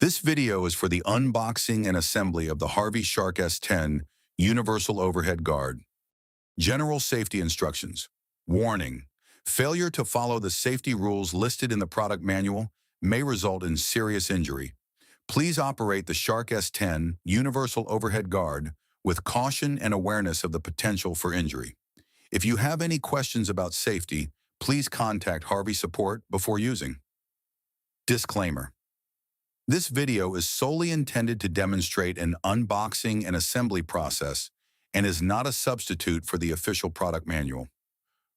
This video is for the unboxing and assembly of the Harvey Shark S-10 Universal Overhead Guard. General Safety Instructions. Warning: failure to follow the safety rules listed in the product manual may result in serious injury. Please operate the Shark S-10 Universal Overhead Guard with caution and awareness of the potential for injury. If you have any questions about safety, please contact Harvey Support before using. Disclaimer: this video is solely intended to demonstrate an unboxing and assembly process and is not a substitute for the official product manual.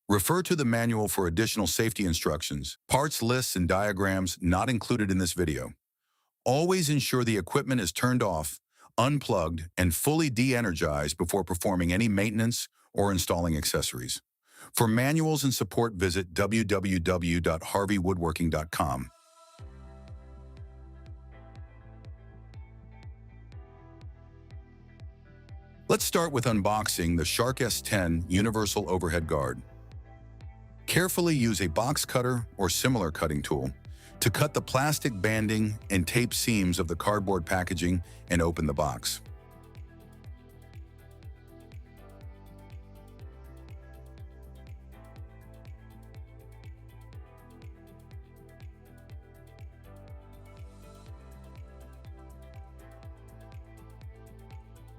Refer to the manual for additional safety instructions, parts lists, and diagrams not included in this video. Always ensure the equipment is turned off, unplugged, and fully de-energized before performing any maintenance or installing accessories. For manuals and support, visit www.harveywoodworking.com. Let's start with unboxing the Shark S-10 Universal Overhead Guard. Carefully use a box cutter or similar cutting tool to cut the plastic banding and tape seams of the cardboard packaging and open the box.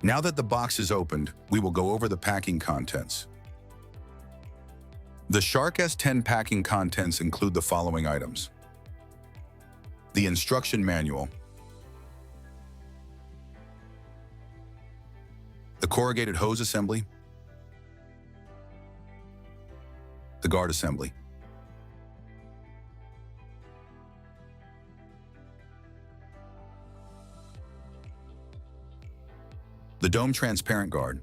Now that the box is opened, we will go over the packing contents. The Shark S-10 packing contents include the following items: the instruction manual, the corrugated hose assembly, the guard assembly, the dome transparent guard,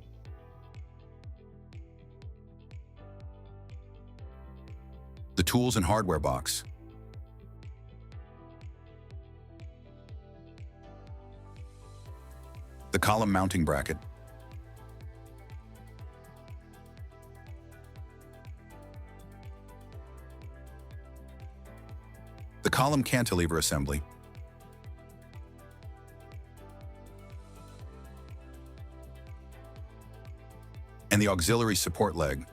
the tools and hardware box, the column mounting bracket, the column cantilever assembly, and the auxiliary support leg.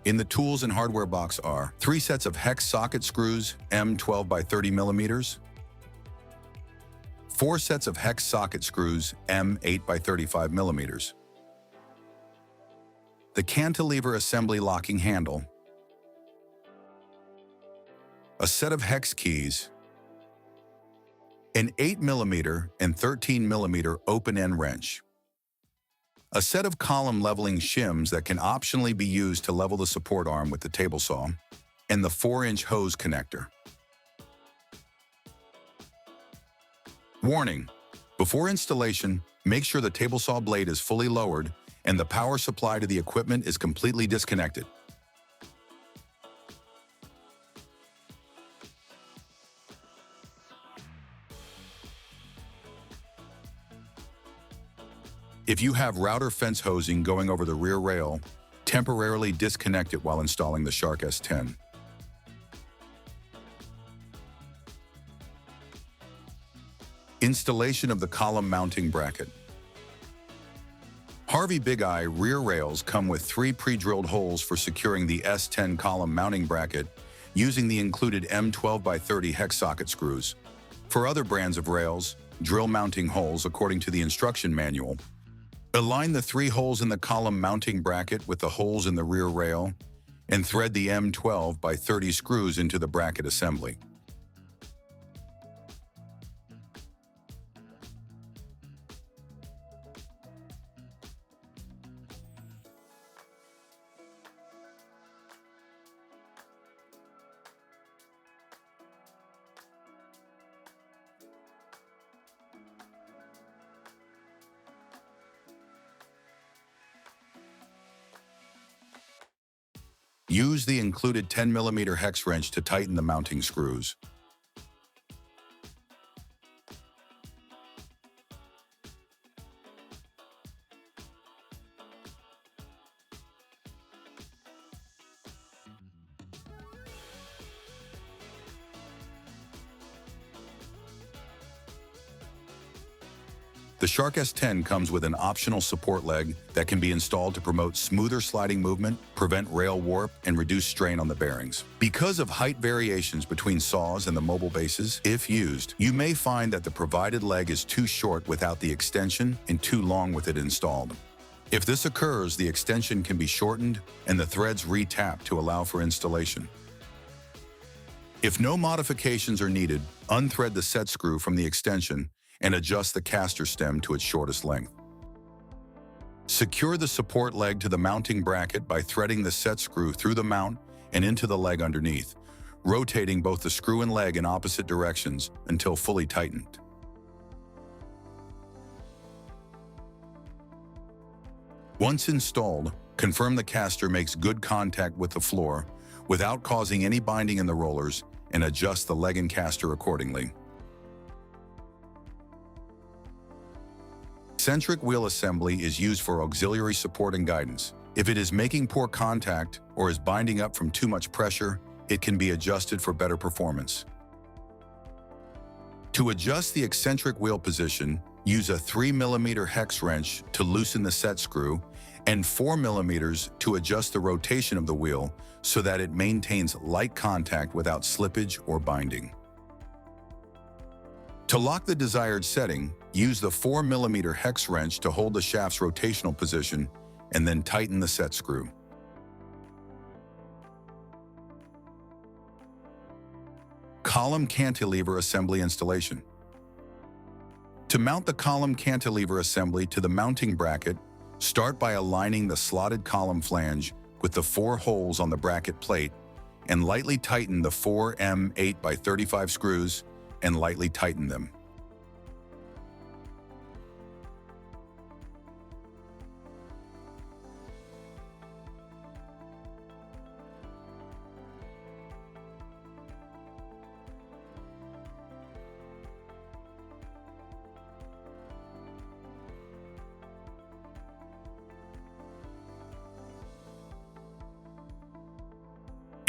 In the tools and hardware box are 3 sets of hex socket screws M12 by 30 millimeters, 4 sets of hex socket screws M8 by 35 millimeters, the cantilever assembly locking handle, a set of hex keys, an 8 millimeter and 13 millimeter open-end wrench, a set of column leveling shims that can optionally be used to level the support arm with the table saw, and the 4-inch hose connector. Warning: before installation, make sure the table saw blade is fully lowered and the power supply to the equipment is completely disconnected. If you have router fence hosing going over the rear rail, temporarily disconnect it while installing the Shark S-10. Installation of the column mounting bracket. Harvey Big Eye rear rails come with 3 pre-drilled holes for securing the S-10 column mounting bracket using the included M12 by 30 hex socket screws. For other brands of rails, drill mounting holes according to the instruction manual. Align the 3 holes in the column mounting bracket with the holes in the rear rail and thread the M12 by 30 screws into the bracket assembly. Use the included 10 millimeter hex wrench to tighten the mounting screws. The Shark S-10 comes with an optional support leg that can be installed to promote smoother sliding movement, prevent rail warp, and reduce strain on the bearings. Because of height variations between saws and the mobile bases, if used, you may find that the provided leg is too short without the extension and too long with it installed. If this occurs, the extension can be shortened and the threads re-tapped to allow for installation. If no modifications are needed, unthread the set screw from the extension and adjust the caster stem to its shortest length. Secure the support leg to the mounting bracket by threading the set screw through the mount and into the leg underneath, rotating both the screw and leg in opposite directions until fully tightened. Once installed, confirm the caster makes good contact with the floor without causing any binding in the rollers and adjust the leg and caster accordingly. Eccentric wheel assembly is used for auxiliary support and guidance. If it is making poor contact or is binding up from too much pressure, it can be adjusted for better performance. To adjust the eccentric wheel position, use a 3mm hex wrench to loosen the set screw and 4mm to adjust the rotation of the wheel so that it maintains light contact without slippage or binding. To lock the desired setting, use the 4mm hex wrench to hold the shaft's rotational position and then tighten the set screw. Column cantilever assembly installation. To mount the column cantilever assembly to the mounting bracket, start by aligning the slotted column flange with the 4 holes on the bracket plate and lightly tighten the 4 M8x35 screws and lightly tighten them.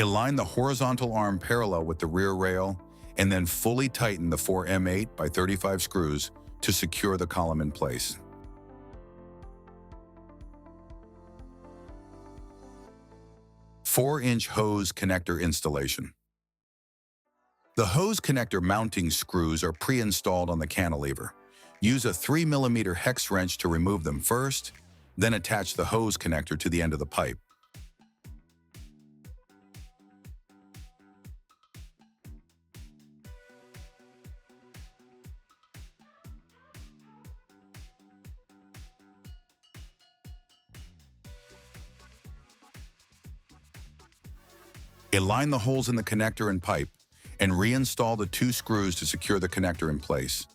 Align the horizontal arm parallel with the rear rail and then fully tighten the 4 M8x35 screws to secure the column in place. Four-inch hose connector installation. The hose connector mounting screws are pre-installed on the cantilever. Use a 3mm hex wrench to remove them first, then attach the hose connector to the end of the pipe. Align the holes in the connector and pipe, and reinstall the 2 screws to secure the connector in place.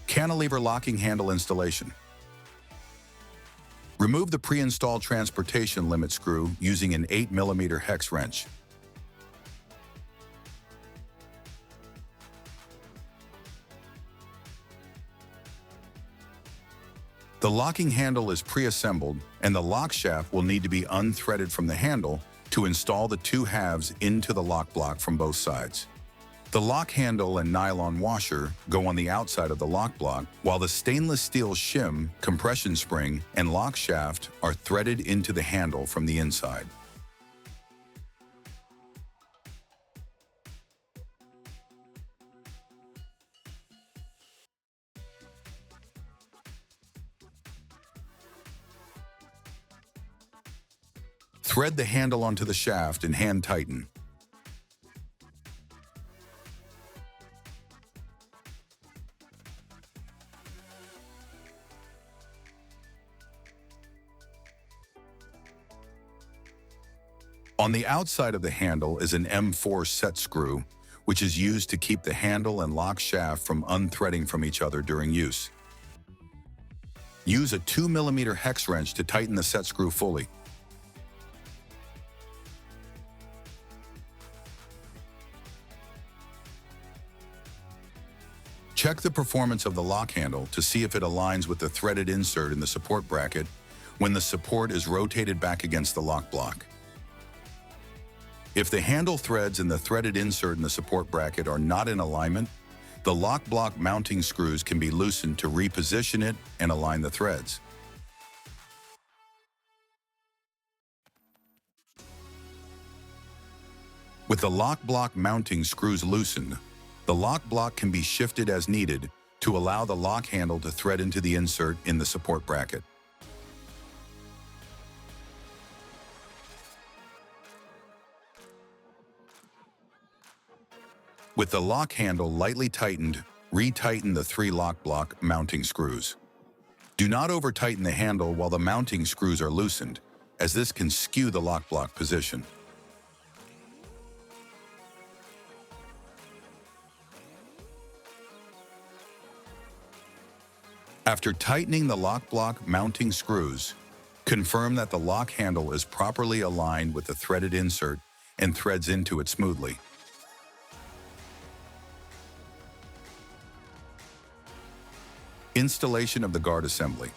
Cantilever locking handle installation. Remove the pre-installed transportation limit screw using an 8mm hex wrench. The locking handle is pre-assembled, and the lock shaft will need to be unthreaded from the handle to install the 2 halves into the lock block from both sides. The lock handle and nylon washer go on the outside of the lock block, while the stainless steel shim, compression spring, and lock shaft are threaded into the handle from the inside. Thread the handle onto the shaft and hand tighten. On the outside of the handle is an M4 set screw, which is used to keep the handle and lock shaft from unthreading from each other during use. Use a 2mm hex wrench to tighten the set screw fully. Check the performance of the lock handle to see if it aligns with the threaded insert in the support bracket when the support is rotated back against the lock block. If the handle threads and the threaded insert in the support bracket are not in alignment, the lock block mounting screws can be loosened to reposition it and align the threads. With the lock block mounting screws loosened, the lock block can be shifted as needed to allow the lock handle to thread into the insert in the support bracket. With the lock handle lightly tightened, retighten the 3 lock block mounting screws. Do not over-tighten the handle while the mounting screws are loosened, as this can skew the lock block position. After tightening the lock block mounting screws, confirm that the lock handle is properly aligned with the threaded insert and threads into it smoothly. Installation of the guard assembly.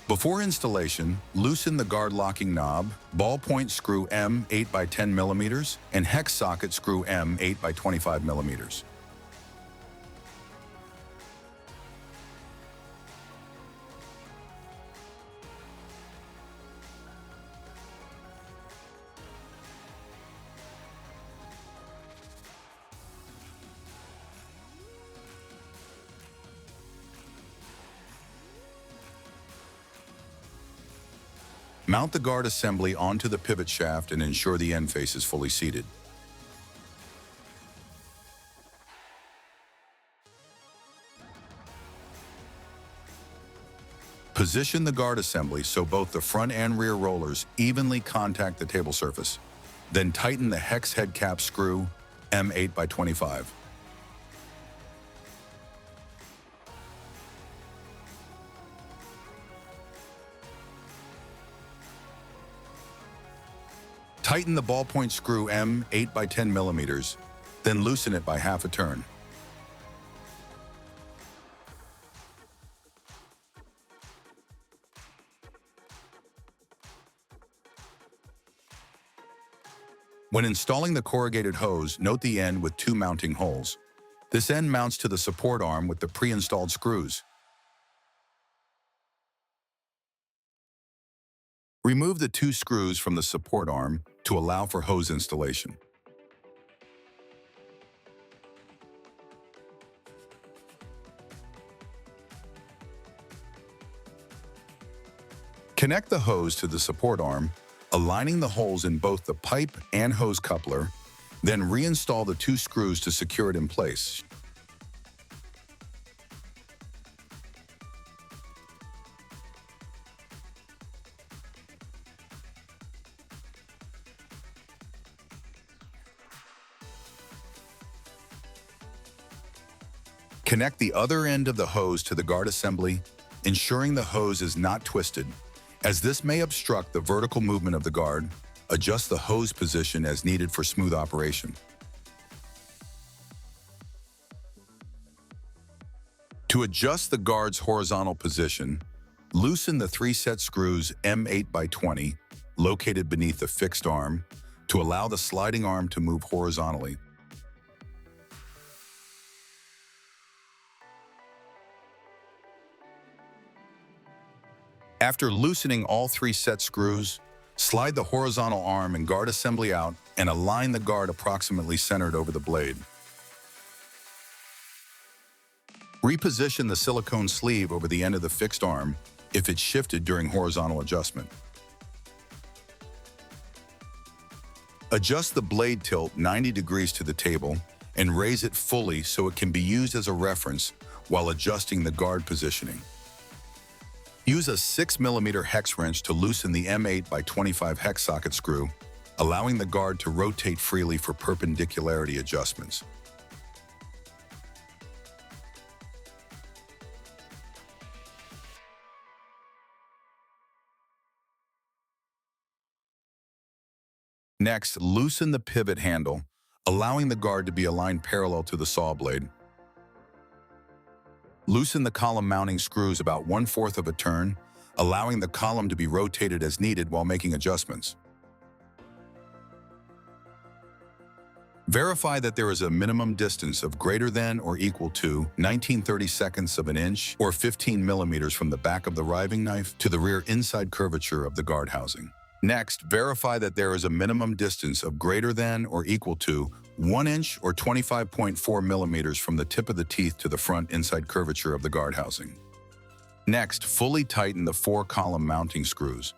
Before installation, loosen the guard locking knob, ballpoint screw M 8 by 10 mm, and hex socket screw M 8 by 25 mm. Mount the guard assembly onto the pivot shaft and ensure the end face is fully seated. Position the guard assembly so both the front and rear rollers evenly contact the table surface. Then tighten the hex head cap screw M 8 by 25. Tighten the ballpoint screw M 8 by 10 mm, then loosen it by half a turn. When installing the corrugated hose, note the end with 2 mounting holes. This end mounts to the support arm with the pre-installed screws. Remove the 2 screws from the support arm to allow for hose installation. Connect the hose to the support arm, aligning the holes in both the pipe and hose coupler, then reinstall the 2 screws to secure it in place. Connect the other end of the hose to the guard assembly, ensuring the hose is not twisted, as this may obstruct the vertical movement of the guard. Adjust the hose position as needed for smooth operation. To adjust the guard's horizontal position, loosen the 3 set screws M 8 by 20 located beneath the fixed arm to allow the sliding arm to move horizontally. After loosening all 3 set screws, slide the horizontal arm and guard assembly out and align the guard approximately centered over the blade. Reposition the silicone sleeve over the end of the fixed arm if it's shifted during horizontal adjustment. Adjust the blade tilt 90 degrees to the table and raise it fully so it can be used as a reference while adjusting the guard positioning. Use a 6 mm hex wrench to loosen the M 8 by 25 hex socket screw, allowing the guard to rotate freely for perpendicularity adjustments. Next, loosen the pivot handle, allowing the guard to be aligned parallel to the saw blade. Loosen the column mounting screws about 1/4 of a turn, allowing the column to be rotated as needed while making adjustments. Verify that there is a minimum distance of greater than or equal to 19/32 of an inch or 15 millimeters from the back of the riving knife to the rear inside curvature of the guard housing. Next, verify that there is a minimum distance of greater than or equal to 1 inch or 25.4 millimeters from the tip of the teeth to the front inside curvature of the guard housing. Next, fully tighten the 4 column mounting screws.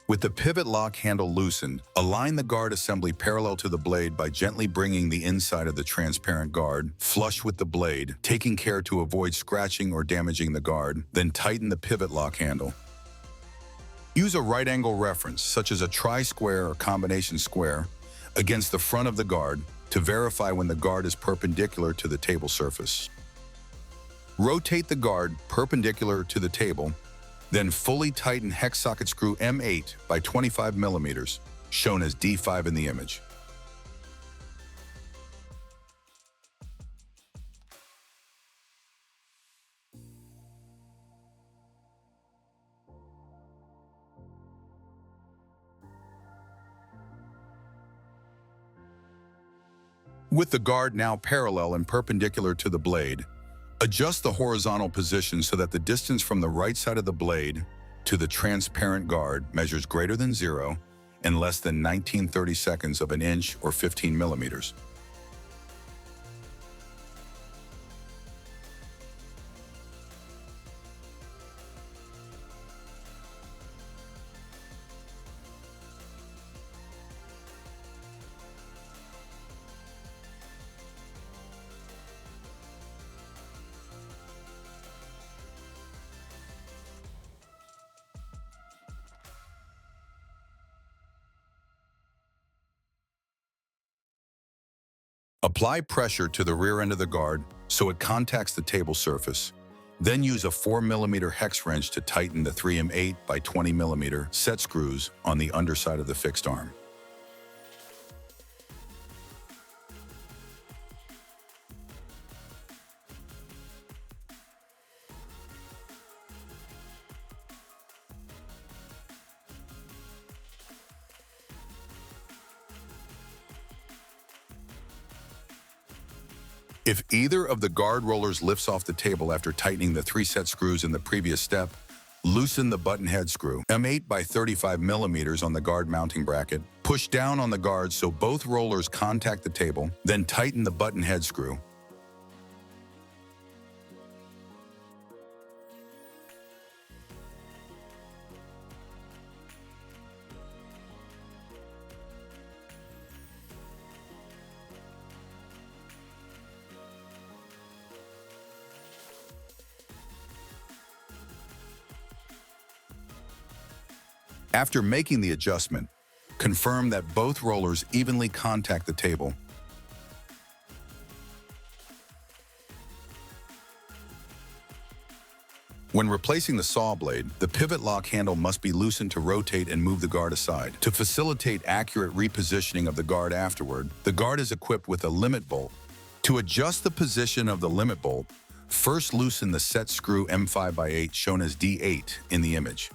With the pivot lock handle loosened, align the guard assembly parallel to the blade by gently bringing the inside of the transparent guard flush with the blade, taking care to avoid scratching or damaging the guard, then tighten the pivot lock handle. Use a right angle reference, such as a tri-square or combination square, against the front of the guard to verify when the guard is perpendicular to the table surface. Rotate the guard perpendicular to the table, then fully tighten hex socket screw M8 by 25 millimeters, shown as D5 in the image. With the guard now parallel and perpendicular to the blade, adjust the horizontal position so that the distance from the right side of the blade to the transparent guard measures greater than 0 and less than 19/32 of an inch or 15 millimeters. Apply pressure to the rear end of the guard so it contacts the table surface. Then use a 4 millimeter hex wrench to tighten the 3M8 by 20 millimeter set screws on the underside of the fixed arm. If either of the guard rollers lifts off the table after tightening the 3 set screws in the previous step, loosen the button head screw, M8 by 35 millimeters on the guard mounting bracket. Push down on the guard so both rollers contact the table, then tighten the button head screw. After making the adjustment, confirm that both rollers evenly contact the table. When replacing the saw blade, the pivot lock handle must be loosened to rotate and move the guard aside. To facilitate accurate repositioning of the guard afterward, the guard is equipped with a limit bolt. To adjust the position of the limit bolt, first loosen the set screw M5 by 8 shown as D8 in the image.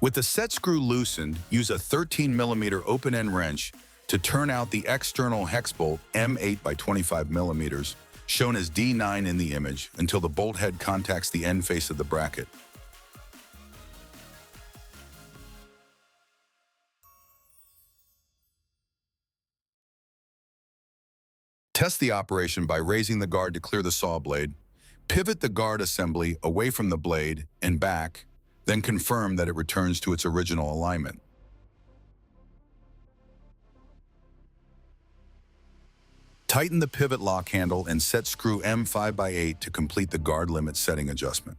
With the set screw loosened, use a 13 millimeter open-end wrench to turn out the external hex bolt M8 by 25 millimeters, shown as D9 in the image, until the bolt head contacts the end face of the bracket. Test the operation by raising the guard to clear the saw blade. Pivot the guard assembly away from the blade and back, then confirm that it returns to its original alignment. Tighten the pivot lock handle and set screw M5 by 8 to complete the guard limit setting adjustment.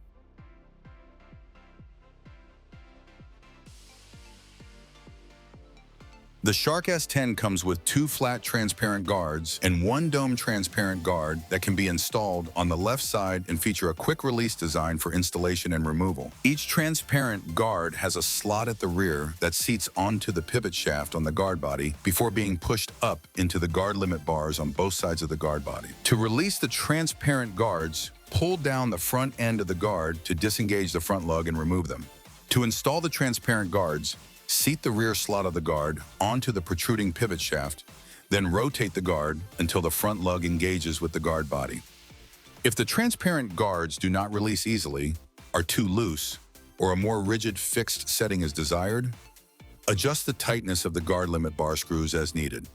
The The Shark S-10 comes with 2 flat transparent guards and 1 dome transparent guard that can be installed on the left side and feature a quick release design for installation and removal. Each transparent guard has a slot at the rear that seats onto the pivot shaft on the guard body before being pushed up into the guard limit bars on both sides of the guard body. To release the transparent guards, pull down the front end of the guard to disengage the front lug and remove them. To install the transparent guards, seat the rear slot of the guard onto the protruding pivot shaft, then rotate the guard until the front lug engages with the guard body. If the transparent guards do not release easily, are too loose, or a more rigid fixed setting is desired, adjust the tightness of the guard limit bar screws as needed.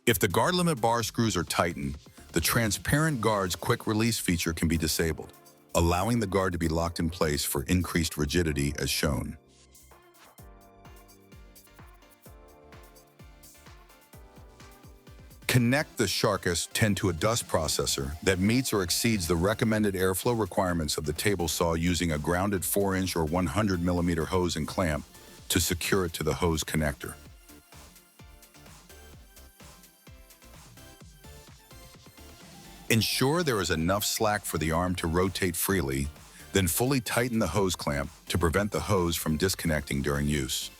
If the guard limit bar screws are tightened, the transparent guard's quick release feature can be disabled, allowing the guard to be locked in place for increased rigidity as shown. Connect the Shark S-10 to a dust processor that meets or exceeds the recommended airflow requirements of the table saw using a grounded 4-inch or 100mm hose and clamp to secure it to the hose connector. Ensure there is enough slack for the arm to rotate freely, then fully tighten the hose clamp to prevent the hose from disconnecting during use.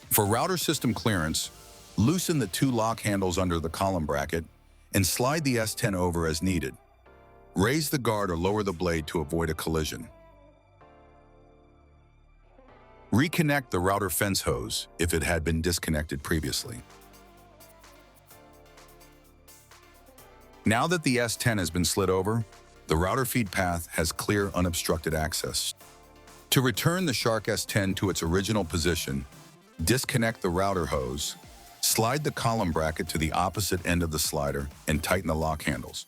For router system clearance, loosen the 2 lock handles under the column bracket and slide the S-10 over as needed. Raise the guard or lower the blade to avoid a collision. Reconnect the router fence hose if it had been disconnected previously. Now that the S-10 has been slid over, the router feed path has clear unobstructed access. To return the Shark S-10 to its original position, disconnect the router hose, slide the column bracket to the opposite end of the slider, and tighten the lock handles.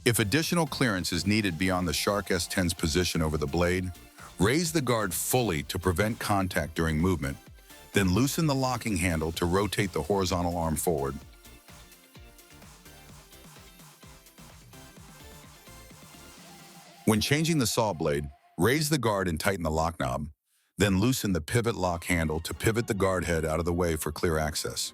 If additional clearance is needed beyond the Shark S-10's position over the blade, raise the guard fully to prevent contact during movement, then loosen the locking handle to rotate the horizontal arm forward. When changing the saw blade, raise the guard and tighten the lock knob, then loosen the pivot lock handle to pivot the guard head out of the way for clear access.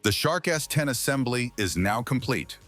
The Shark S-10 assembly is now complete.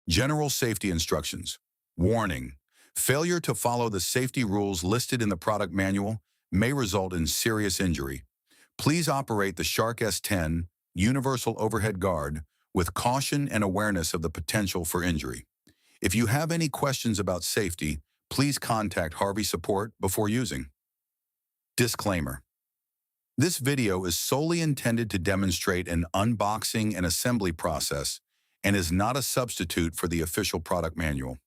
General safety instructions. Warning: failure to follow the safety rules listed in the product manual may result in serious injury. Please operate the Shark S-10 Universal Overhead Guard with caution and awareness of the potential for injury. If you have any questions about safety, please contact Harvey support before using. Disclaimer: this video is solely intended to demonstrate an unboxing and assembly process and is not a substitute for the official product manual.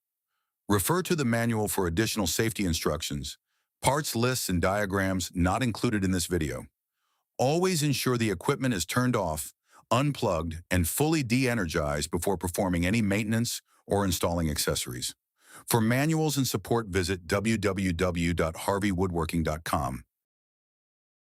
Refer to the manual for additional safety instructions, parts lists, and diagrams not included in this video. Always ensure the equipment is turned off, unplugged, and fully de-energized before performing any maintenance or installing accessories. For manuals and support, visit www.harveywoodworking.com.